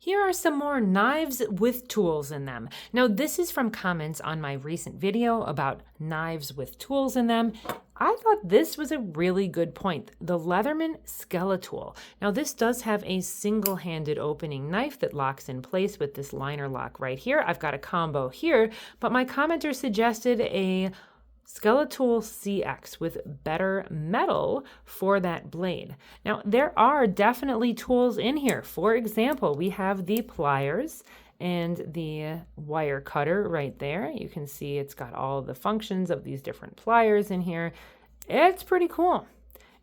Here are some more knives with tools in them. Now, this is from comments on my recent video about knives with tools in them. I thought this was a really good point, the Leatherman Skeletool. Now, this does have a single-handed opening knife that locks in place with this liner lock right here. I've got a combo here, but my commenter suggested a Skeletool CX with better metal for that blade. Now, there are definitely tools in here. For example, we have the pliers and the wire cutter right there. You can see it's got all the functions of these different pliers in here. It's pretty cool.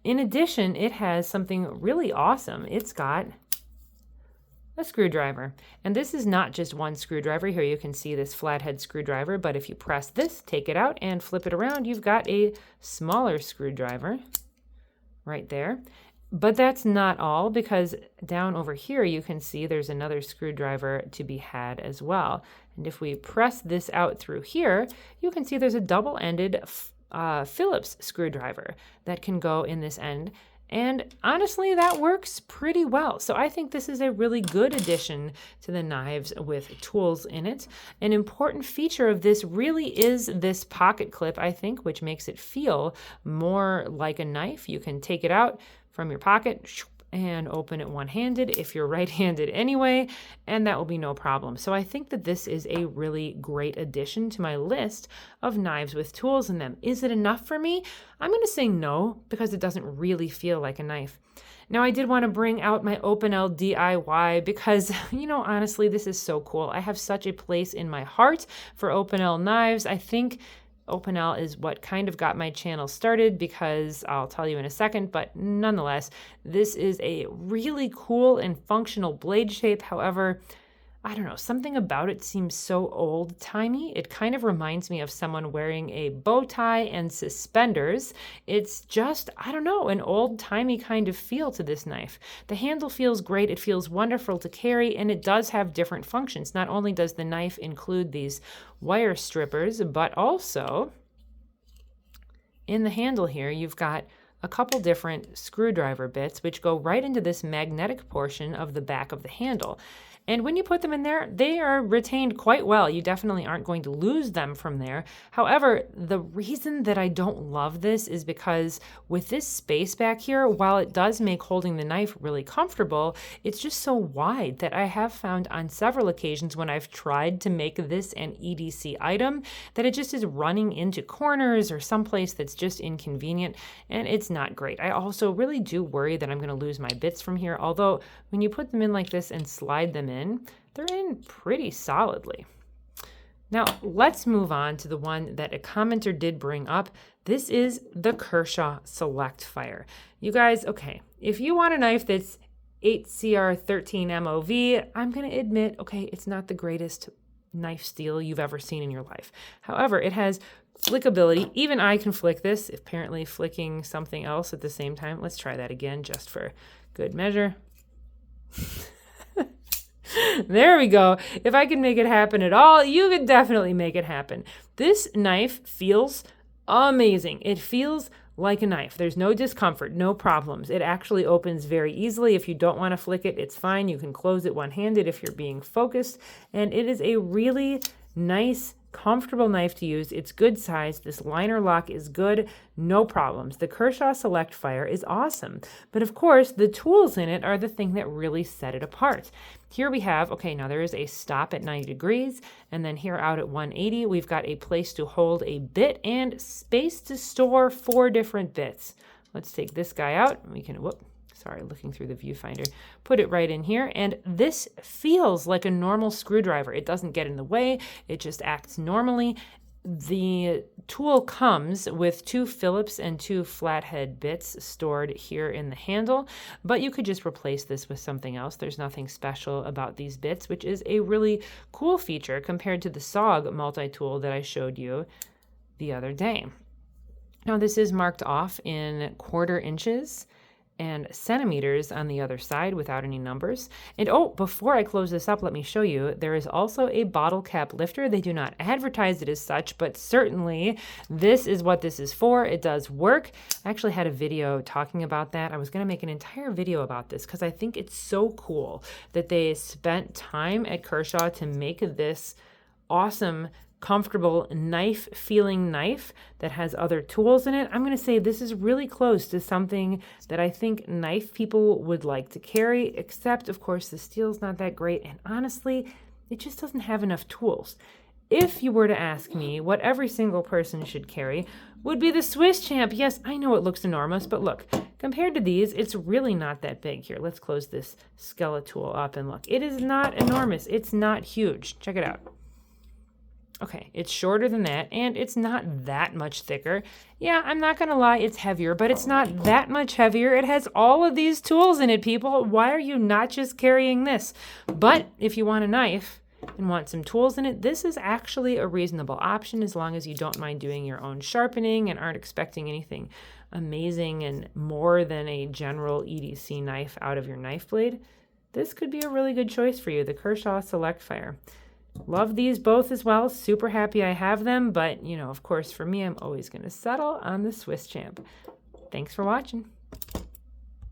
In addition, it has something really awesome. It's got a screwdriver. And this is not just one screwdriver. Here you can see this flathead screwdriver, but if you press this, take it out and flip it around, you've got a smaller screwdriver right there. But that's not all, because down over here you can see there's another screwdriver to be had as well. And if we press this out through here, you can see there's a double-ended Phillips screwdriver that can go in this end. And honestly, that works pretty well. So I think this is a really good addition to the knives with tools in it. An important feature of this really is this pocket clip, I think, which makes it feel more like a knife. You can take it out from your pocket and open it one-handed if you're right-handed anyway, and that will be no problem. So I think that this is a really great addition to my list of knives with tools in them. Is it enough for me? I'm going to say no, because it doesn't really feel like a knife. Now, I did want to bring out my Opinel DIY because, honestly, this is so cool. I have such a place in my heart for Opinel knives. I think Opinel is what kind of got my channel started, because I'll tell you in a second, but nonetheless, this is a really cool and functional blade shape. However, I don't know, something about it seems so old-timey. It kind of reminds me of someone wearing a bow tie and suspenders. It's just, I don't know, an old-timey kind of feel to this knife. The handle feels great, it feels wonderful to carry, and it does have different functions. Not only does the knife include these wire strippers, but also in the handle here, you've got a couple different screwdriver bits which go right into this magnetic portion of the back of the handle. And when you put them in there, they are retained quite well. You definitely aren't going to lose them from there. However, the reason that I don't love this is because with this space back here, while it does make holding the knife really comfortable, it's just so wide that I have found on several occasions when I've tried to make this an EDC item that it just is running into corners or someplace that's just inconvenient, and it's not great. I also really do worry that I'm going to lose my bits from here, although when you put them in like this and slide them in, they're in pretty solidly. Now, let's move on to the one that a commenter did bring up. This is the Kershaw Select Fire. You guys, okay, if you want a knife that's 8CR13 MOV, I'm going to admit, okay, it's not the greatest knife steel you've ever seen in your life. However, it has flickability. Even I can flick this, apparently flicking something else at the same time. Let's try that again just for good measure. There we go. If I can make it happen at all, you could definitely make it happen. This knife feels amazing. It feels like a knife. There's no discomfort, no problems. It actually opens very easily. If you don't want to flick it, it's fine. You can close it one-handed if you're being focused. And it is a really nice, comfortable knife to use. It's good size. This liner lock is good. No problems. The Kershaw Select Fire is awesome. But of course, the tools in it are the thing that really set it apart. Here we have, okay, now there is a stop at 90 degrees, and then here out at 180, we've got a place to hold a bit and space to store 4 different bits. Let's take this guy out. We can, looking through the viewfinder, put it right in here, and this feels like a normal screwdriver. It doesn't get in the way, it just acts normally. The tool comes with 2 Phillips and 2 flathead bits stored here in the handle, but you could just replace this with something else. There's nothing special about these bits, which is a really cool feature compared to the SOG multi-tool that I showed you the other day. Now, this is marked off in 1/4 inches, and centimeters on the other side without any numbers. And oh, before I close this up, let me show you, there is also a bottle cap lifter. They do not advertise it as such, but certainly this is what this is for. It does work. I actually had a video talking about that. I was going to make an entire video about this because I think it's so cool that they spent time at Kershaw to make this awesome, comfortable knife feeling knife that has other tools in it. I'm going to say this is really close to something that I think knife people would like to carry, except of course the steel's not that great, and honestly it just doesn't have enough tools. If you were to ask me what every single person should carry, would be the Swiss Champ. Yes, I know it looks enormous, but look, compared to these, it's really not that big. Here, let's close this Skeletool up and look. It is not enormous. It's not huge. Check it out. Okay, it's shorter than that, and it's not that much thicker. Yeah, I'm not going to lie, it's heavier, but it's not that much heavier. It has all of these tools in it, people. Why are you not just carrying this? But if you want a knife and want some tools in it, this is actually a reasonable option as long as you don't mind doing your own sharpening and aren't expecting anything amazing and more than a general EDC knife out of your knife blade. This could be a really good choice for you, the Kershaw Select Fire. Love these both as well. Super happy I have them, but, you know, of course, for me, I'm always going to settle on the Swiss Champ. Thanks for watching.